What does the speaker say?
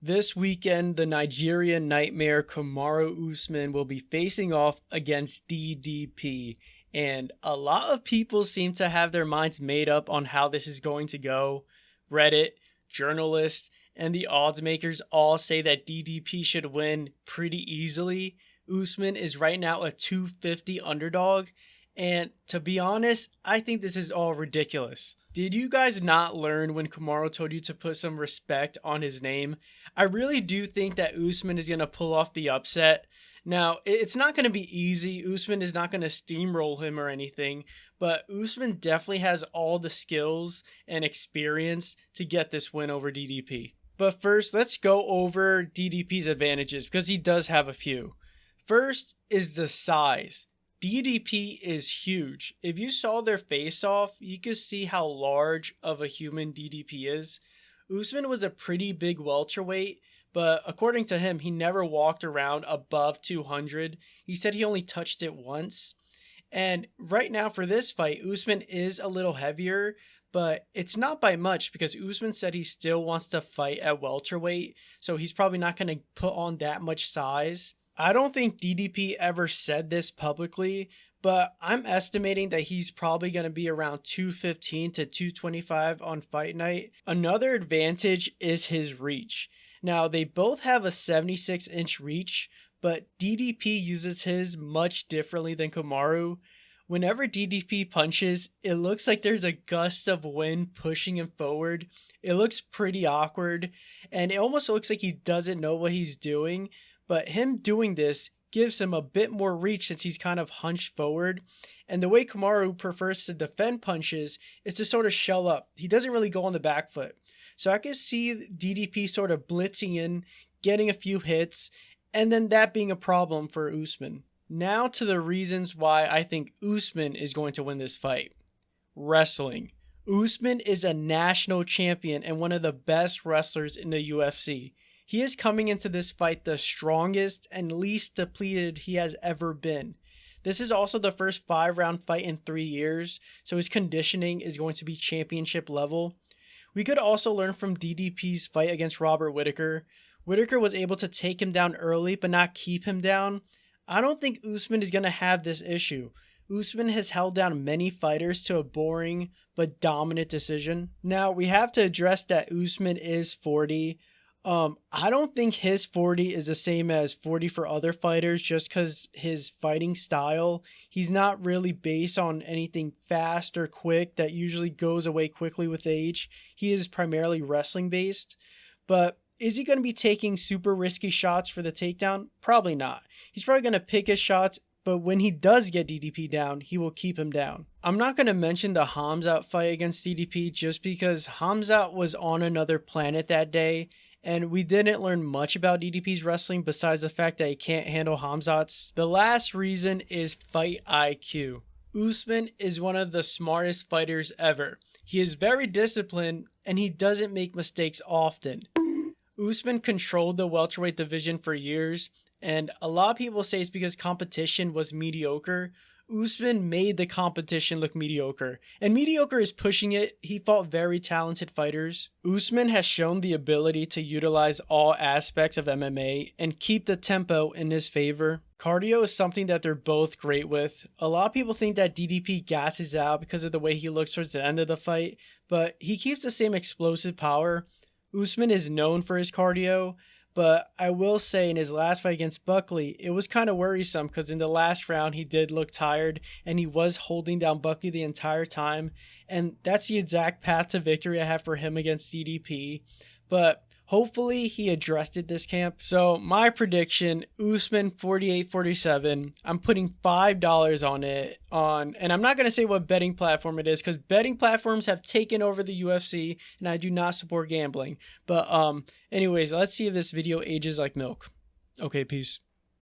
This weekend, the Nigerian nightmare Kamaru Usman will be facing off against DDP. And a lot of people seem to have their minds made up on how this is going to go. Reddit, journalists, and the odds makers all say that DDP should win pretty easily. Usman is right now a 250 underdog. And to be honest, I think this is all ridiculous. Did you guys not learn when Kamaru told you to put some respect on his name? I really do think that Usman is going to pull off the upset. Now, it's not going to be easy. Usman is not going to steamroll him or anything, but Usman definitely has all the skills and experience to get this win over DDP. But first, let's go over DDP's advantages because he does have a few. First is the size. DDP is huge. If you saw their face-off, you could see how large of a human DDP is. Usman was a pretty big welterweight, but according to him, he never walked around above 200. He said he only touched it once. And right now for this fight, Usman is a little heavier, but it's not by much because Usman said he still wants to fight at welterweight, so he's probably not going to put on that much size. I don't think DDP ever said this publicly, but I'm estimating that he's probably going to be around 215 to 225 on fight night. Another advantage is his reach. Now, they both have a 76-inch reach, but DDP uses his much differently than Kamaru. Whenever DDP punches, it looks like there's a gust of wind pushing him forward. It looks pretty awkward, and it almost looks like he doesn't know what he's doing. But him doing this gives him a bit more reach since he's kind of hunched forward. And the way Kamaru prefers to defend punches is to sort of shell up. He doesn't really go on the back foot. So I can see DDP sort of blitzing in, getting a few hits, and then that being a problem for Usman. Now to the reasons why I think Usman is going to win this fight. Wrestling. Usman is a national champion and one of the best wrestlers in the UFC. He is coming into this fight the strongest and least depleted he has ever been. This is also the first 5-round fight in 3 years, so his conditioning is going to be championship level. We could also learn from DDP's fight against Robert Whittaker. Whittaker was able to take him down early but not keep him down. I don't think Usman is going to have this issue. Usman has held down many fighters to a boring but dominant decision. Now, we have to address that Usman is 40. I don't think his 40 is the same as 40 for other fighters just because his fighting style, he's not really based on anything fast or quick that usually goes away quickly with age. He is primarily wrestling based. But is he going to be taking super risky shots for the takedown? Probably not. He's probably going to pick his shots, but when he does get DDP down, he will keep him down. I'm not going to mention the Hamzat fight against DDP just because Hamzat was on another planet that day. And we didn't learn much about DDP's wrestling besides the fact that he can't handle Hamzat's. The last reason is fight IQ. Usman is one of the smartest fighters ever. He is very disciplined and he doesn't make mistakes often. Usman controlled the welterweight division for years, and a lot of people say it's because competition was mediocre. Usman made the competition look mediocre, and mediocre is pushing it. He fought very talented fighters. Usman has shown the ability to utilize all aspects of MMA and keep the tempo in his favor. Cardio is something that they're both great with. A lot of people think that DDP gasses out because of the way he looks towards the end of the fight, but he keeps the same explosive power. Usman is known for his cardio, but I will say in his last fight against Buckley, it was kind of worrisome because in the last round, he did look tired and he was holding down Buckley the entire time. And that's the exact path to victory I have for him against DDP. But hopefully he addressed it this camp. So my prediction, Usman 48-47. I'm putting $5 on it and I'm not going to say what betting platform it is because betting platforms have taken over the UFC and I do not support gambling. But anyways, let's see if this video ages like milk. Okay, peace.